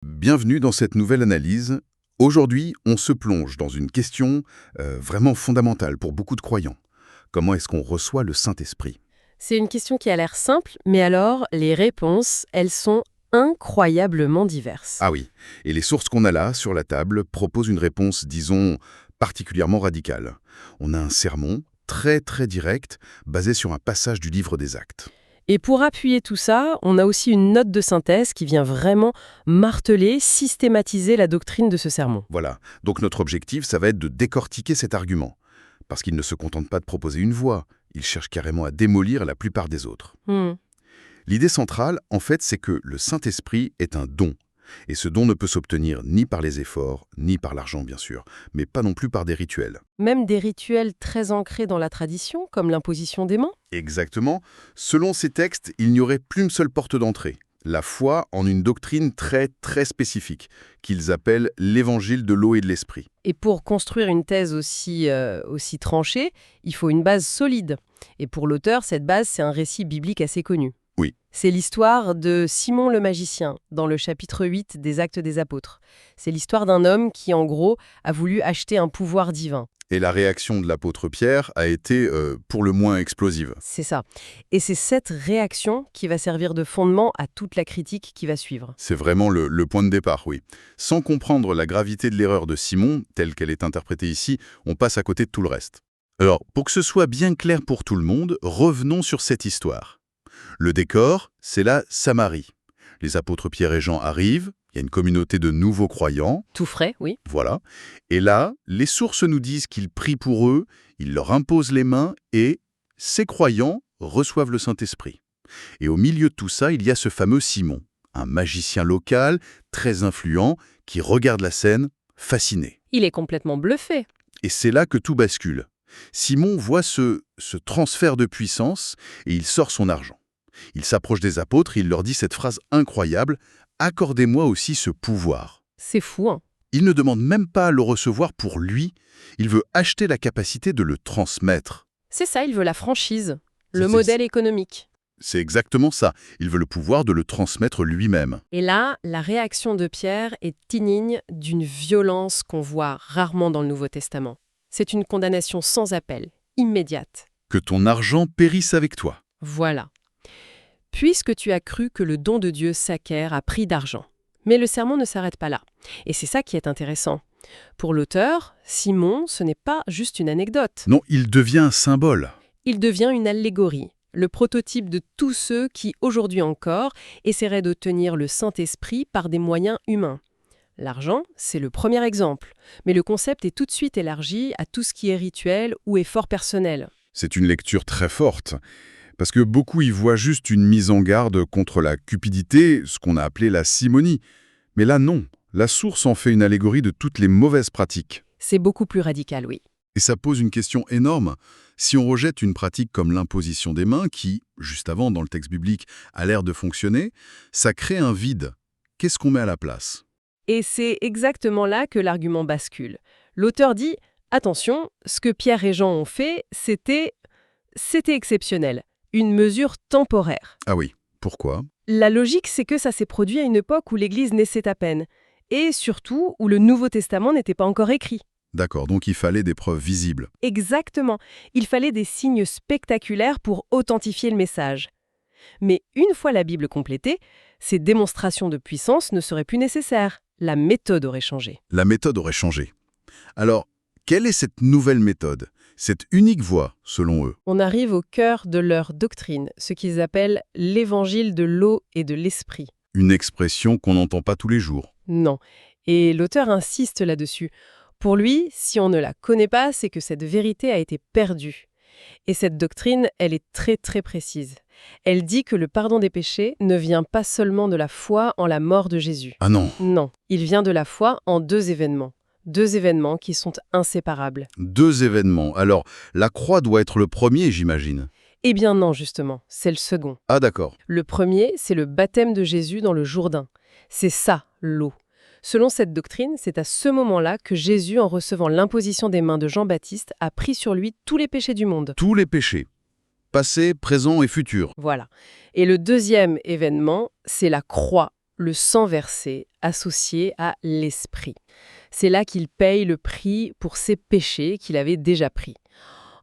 Bienvenue dans cette nouvelle analyse. Aujourd'hui, on se plonge dans une question vraiment fondamentale pour beaucoup de croyants. Comment est-ce qu'on reçoit le Saint-Esprit? C'est une question qui a l'air simple, mais alors, les réponses, elles sont incroyablement diverses. Ah oui, et les sources qu'on a là, sur la table, proposent une réponse, disons, particulièrement radicale. On a un sermon très très direct, basé sur un passage du livre des Actes. Et pour appuyer tout ça, on a aussi une note de synthèse qui vient vraiment marteler, systématiser la doctrine de ce sermon. Voilà, donc notre objectif, ça va être de décortiquer cet argument. Parce qu'il ne se contente pas de proposer une voie, il cherche carrément à démolir la plupart des autres. Hmm. L'idée centrale, en fait, c'est que le Saint-Esprit est un don. Et ce don ne peut s'obtenir ni par les efforts, ni par l'argent, bien sûr, mais pas non plus par des rituels. Même des rituels très ancrés dans la tradition, comme l'imposition des mains. Exactement. Selon ces textes, il n'y aurait plus une seule porte d'entrée. La foi en une doctrine très, très spécifique, qu'ils appellent l'évangile de l'eau et de l'esprit. Et pour construire une thèse aussi tranchée, il faut une base solide. Et pour l'auteur, cette base, c'est un récit biblique assez connu. Oui. C'est l'histoire de Simon le magicien, dans le chapitre 8 des Actes des Apôtres. C'est l'histoire d'un homme qui, en gros, a voulu acheter un pouvoir divin. Et la réaction de l'apôtre Pierre a été, pour le moins, explosive. C'est ça. Et c'est cette réaction qui va servir de fondement à toute la critique qui va suivre. C'est vraiment le point de départ, oui. Sans comprendre la gravité de l'erreur de Simon, telle qu'elle est interprétée ici, on passe à côté de tout le reste. Alors, pour que ce soit bien clair pour tout le monde, revenons sur cette histoire. Le décor, c'est la Samarie. Les apôtres Pierre et Jean arrivent, il y a une communauté de nouveaux croyants. Tout frais, oui. Voilà. Et là, les sources nous disent qu'ils prient pour eux, ils leur imposent les mains et ces croyants reçoivent le Saint-Esprit. Et au milieu de tout ça, il y a ce fameux Simon, un magicien local, très influent, qui regarde la scène, fasciné. Il est complètement bluffé. Et c'est là que tout bascule. Simon voit ce transfert de puissance et il sort son argent. Il s'approche des apôtres et il leur dit cette phrase incroyable « Accordez-moi aussi ce pouvoir ». C'est fou, hein. Il ne demande même pas à le recevoir pour lui, il veut acheter la capacité de le transmettre. C'est ça, il veut la franchise, le C'est- modèle économique. C'est exactement ça, il veut le pouvoir de le transmettre lui-même. Et là, la réaction de Pierre est indigne d'une violence qu'on voit rarement dans le Nouveau Testament. C'est une condamnation sans appel, immédiate. Que ton argent périsse avec toi. Voilà. Puisque tu as cru que le don de Dieu s'acquiert à prix d'argent. Mais le sermon ne s'arrête pas là. Et c'est ça qui est intéressant. Pour l'auteur, Simon, ce n'est pas juste une anecdote. Non, il devient un symbole. Il devient une allégorie, le prototype de tous ceux qui, aujourd'hui encore, essaieraient d'obtenir le Saint-Esprit par des moyens humains. L'argent, c'est le premier exemple, mais le concept est tout de suite élargi à tout ce qui est rituel ou effort personnel. C'est une lecture très forte, parce que beaucoup y voient juste une mise en garde contre la cupidité, ce qu'on a appelé la simonie. Mais là, non. La source en fait une allégorie de toutes les mauvaises pratiques. C'est beaucoup plus radical, oui. Et ça pose une question énorme. Si on rejette une pratique comme l'imposition des mains, qui, juste avant, dans le texte biblique, a l'air de fonctionner, ça crée un vide. Qu'est-ce qu'on met à la place? Et c'est exactement là que l'argument bascule. L'auteur dit « Attention, ce que Pierre et Jean ont fait, c'était exceptionnel, une mesure temporaire. Ah oui, pourquoi? » La logique, c'est que ça s'est produit à une époque où l'Église naissait à peine, et surtout où le Nouveau Testament n'était pas encore écrit. D'accord, donc il fallait des preuves visibles. Exactement, il fallait des signes spectaculaires pour authentifier le message. Mais une fois la Bible complétée, ces démonstrations de puissance ne seraient plus nécessaires. La méthode aurait changé. La méthode aurait changé. Alors, quelle est cette nouvelle méthode? Cette unique voie, selon eux? On arrive au cœur de leur doctrine, ce qu'ils appellent l'évangile de l'eau et de l'esprit. Une expression qu'on n'entend pas tous les jours. Non. Et l'auteur insiste là-dessus. Pour lui, si on ne la connaît pas, c'est que cette vérité a été perdue. Et cette doctrine, elle est très très précise. Elle dit que le pardon des péchés ne vient pas seulement de la foi en la mort de Jésus. Ah non, Non, il vient de la foi en deux événements. Deux événements qui sont inséparables. 2 événements. Alors, la croix doit être le premier, j'imagine. Eh bien non, justement, c'est le second. Ah d'accord. Le premier, c'est le baptême de Jésus dans le Jourdain. C'est ça, l'eau. Selon cette doctrine, c'est à ce moment-là que Jésus, en recevant l'imposition des mains de Jean-Baptiste, a pris sur lui tous les péchés du monde. Tous les péchés. Passé, présent et futur. Voilà. Et le deuxième événement, c'est la croix, le sang versé associé à l'esprit. C'est là qu'il paye le prix pour ses péchés qu'il avait déjà pris.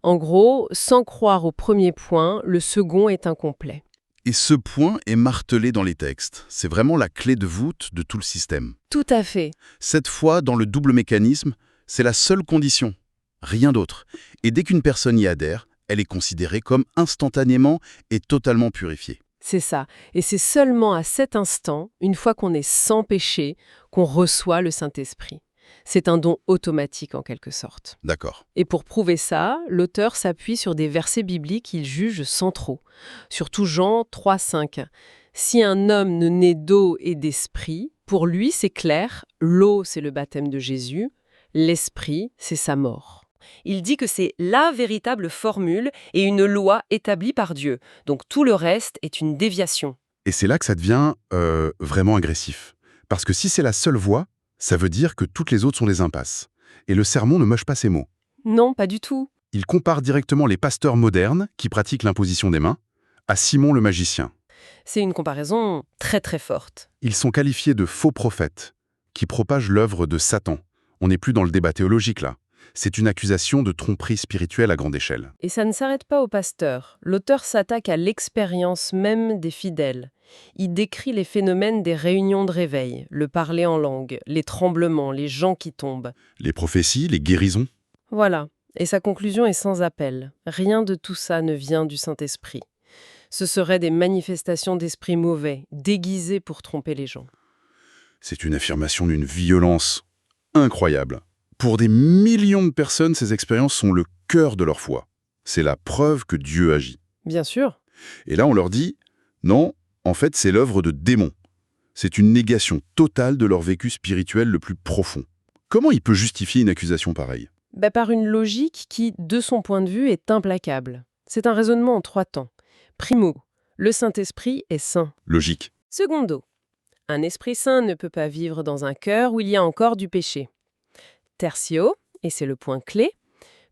En gros, sans croire au premier point, le second est incomplet. Et ce point est martelé dans les textes. C'est vraiment la clé de voûte de tout le système. Tout à fait. Cette fois, dans le double mécanisme, c'est la seule condition. Rien d'autre. Et dès qu'une personne y adhère, elle est considérée comme instantanément et totalement purifiée. C'est ça. Et c'est seulement à cet instant, une fois qu'on est sans péché, qu'on reçoit le Saint-Esprit. C'est un don automatique en quelque sorte. D'accord. Et pour prouver ça, l'auteur s'appuie sur des versets bibliques qu'il juge centraux. Surtout Jean 3,5. Si un homme ne naît d'eau et d'esprit, pour lui c'est clair, l'eau c'est le baptême de Jésus, l'esprit c'est sa mort. Il dit que c'est la véritable formule et une loi établie par Dieu. Donc tout le reste est une déviation. Et c'est là que ça devient vraiment agressif. Parce que si c'est la seule voie, ça veut dire que toutes les autres sont des impasses. Et le sermon ne moche pas ces mots. Non, pas du tout. Il compare directement les pasteurs modernes qui pratiquent l'imposition des mains à Simon le magicien. C'est une comparaison très très forte. Ils sont qualifiés de faux prophètes qui propagent l'œuvre de Satan. On n'est plus dans le débat théologique là. C'est une accusation de tromperie spirituelle à grande échelle. Et ça ne s'arrête pas aux pasteurs. L'auteur s'attaque à l'expérience même des fidèles. Il décrit les phénomènes des réunions de réveil, le parler en langue, les tremblements, les gens qui tombent. Les prophéties, les guérisons. Voilà. Et sa conclusion est sans appel. Rien de tout ça ne vient du Saint-Esprit. Ce seraient des manifestations d'esprit mauvais, déguisées pour tromper les gens. C'est une affirmation d'une violence incroyable. Pour des millions de personnes, ces expériences sont le cœur de leur foi. C'est la preuve que Dieu agit. Bien sûr. Et là, on leur dit, non, en fait, c'est l'œuvre de démons. C'est une négation totale de leur vécu spirituel le plus profond. Comment il peut justifier une accusation pareille ? Par une logique qui, de son point de vue, est implacable. C'est un raisonnement en 3 temps. Primo, le Saint-Esprit est saint. Logique. Secondo, un esprit saint ne peut pas vivre dans un cœur où il y a encore du péché. Tertio, et c'est le point clé,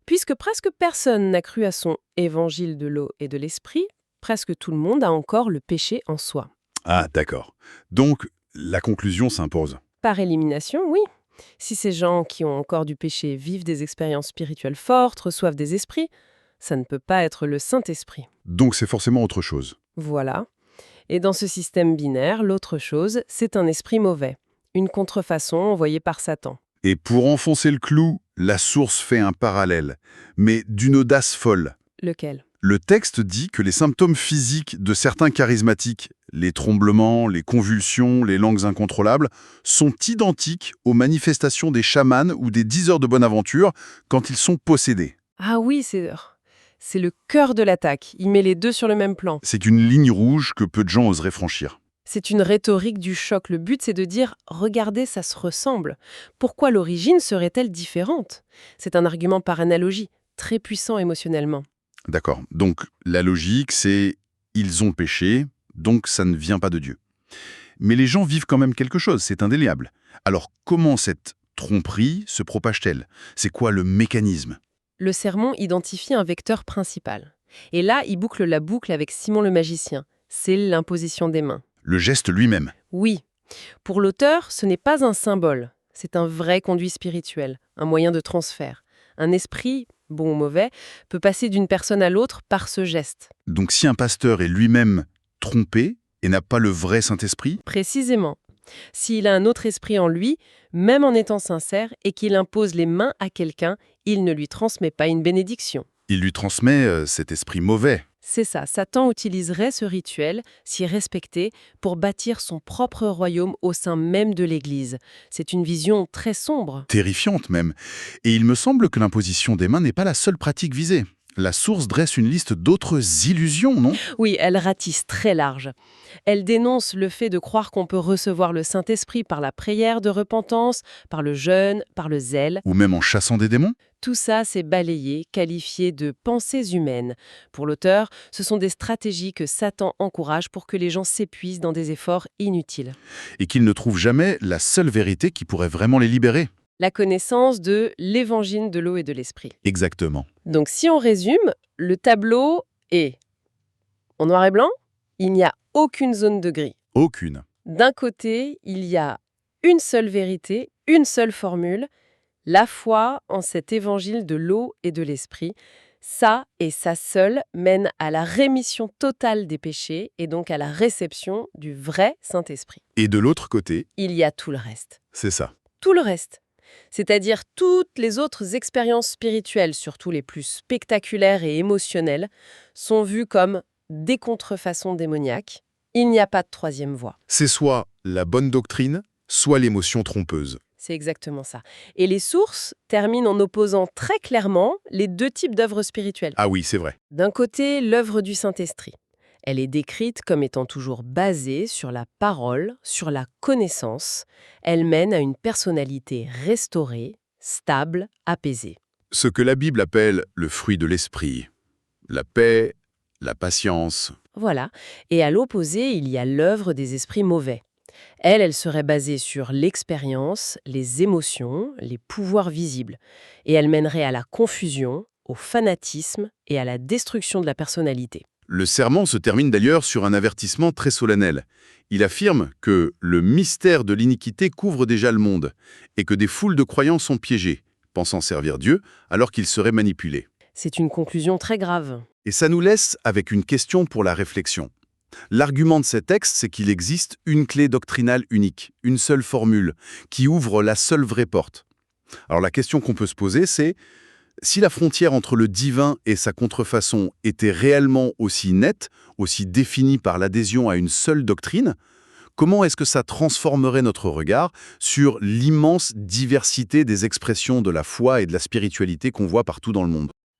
puisque presque personne n'a cru à son évangile de l'eau et de l'esprit, presque tout le monde a encore le péché en soi. Ah, d'accord. Donc, la conclusion s'impose. Par élimination, oui. Si ces gens qui ont encore du péché vivent des expériences spirituelles fortes, reçoivent des esprits, ça ne peut pas être le Saint-Esprit. Donc c'est forcément autre chose. Voilà. Et dans ce système binaire, l'autre chose, c'est un esprit mauvais. Une contrefaçon envoyée par Satan. Et pour enfoncer le clou, la source fait un parallèle, mais d'une audace folle. Lequel ? Le texte dit que les symptômes physiques de certains charismatiques, les tremblements, les convulsions, les langues incontrôlables, sont identiques aux manifestations des chamans ou des diseurs de bonne aventure quand ils sont possédés. Ah oui, c'est le cœur de l'attaque. Il met les deux sur le même plan. C'est une ligne rouge que peu de gens oseraient franchir. C'est une rhétorique du choc. Le but, c'est de dire « Regardez, ça se ressemble ». Pourquoi l'origine serait-elle différente ? C'est un argument par analogie, très puissant émotionnellement. D'accord. Donc la logique, c'est « ils ont péché, donc ça ne vient pas de Dieu ». Mais les gens vivent quand même quelque chose, c'est indéniable. Alors comment cette tromperie se propage-t-elle ? C'est quoi le mécanisme ? Le sermon identifie un vecteur principal. Et là, il boucle la boucle avec Simon le magicien. C'est l'imposition des mains. Le geste lui-même. Oui. Pour l'auteur, ce n'est pas un symbole. C'est un vrai conduit spirituel, un moyen de transfert. Un esprit, bon ou mauvais, peut passer d'une personne à l'autre par ce geste. Donc si un pasteur est lui-même trompé et n'a pas le vrai Saint-Esprit, Précisément. S'il a un autre esprit en lui, même en étant sincère, et qu'il impose les mains à quelqu'un, il ne lui transmet pas une bénédiction. il lui transmet cet esprit mauvais. C'est ça, Satan utiliserait ce rituel, si respecté, pour bâtir son propre royaume au sein même de l'Église. C'est une vision très sombre. Terrifiante même. Et il me semble que l'imposition des mains n'est pas la seule pratique visée. La source dresse une liste d'autres illusions, non ? Oui, elle ratisse très large. Elle dénonce le fait de croire qu'on peut recevoir le Saint-Esprit par la prière de repentance, par le jeûne, par le zèle. Ou même en chassant des démons ? Tout ça, c'est balayé, qualifié de pensées humaines. Pour l'auteur, ce sont des stratégies que Satan encourage pour que les gens s'épuisent dans des efforts inutiles. Et qu'il ne trouve jamais la seule vérité qui pourrait vraiment les libérer. La connaissance de l'évangile de l'eau et de l'esprit. Exactement. Donc si on résume, le tableau est en noir et blanc, il n'y a aucune zone de gris. Aucune. D'un côté, il y a une seule vérité, une seule formule, la foi en cet évangile de l'eau et de l'esprit. Ça et ça seul mène à la rémission totale des péchés et donc à la réception du vrai Saint-Esprit. Et de l'autre côté, Il y a tout le reste. c'est ça. Tout le reste. C'est-à-dire toutes les autres expériences spirituelles, surtout les plus spectaculaires et émotionnelles, sont vues comme des contrefaçons démoniaques. Il n'y a pas de troisième voie. C'est soit la bonne doctrine, soit l'émotion trompeuse. C'est exactement ça. Et les sources terminent en opposant très clairement les deux types d'œuvres spirituelles. Ah oui, c'est vrai. D'un côté, l'œuvre du Saint-Esprit. Elle est décrite comme étant toujours basée sur la parole, sur la connaissance. Elle mène à une personnalité restaurée, stable, apaisée. Ce que la Bible appelle le fruit de l'esprit. La paix, la patience. Voilà. Et à l'opposé, il y a l'œuvre des esprits mauvais. Elle serait basée sur l'expérience, les émotions, les pouvoirs visibles. Et elle mènerait à la confusion, au fanatisme et à la destruction de la personnalité. Le sermon se termine d'ailleurs sur un avertissement très solennel. Il affirme que le mystère de l'iniquité couvre déjà le monde et que des foules de croyants sont piégés, pensant servir Dieu alors qu'ils seraient manipulés. C'est une conclusion très grave. Et ça nous laisse avec une question pour la réflexion. L'argument de ces textes, c'est qu'il existe une clé doctrinale unique, une seule formule, qui ouvre la seule vraie porte. Alors la question qu'on peut se poser, c'est si la frontière entre le divin et sa contrefaçon était réellement aussi nette, aussi définie par l'adhésion à une seule doctrine, comment est-ce que ça transformerait notre regard sur l'immense diversité des expressions de la foi et de la spiritualité qu'on voit partout dans le monde ?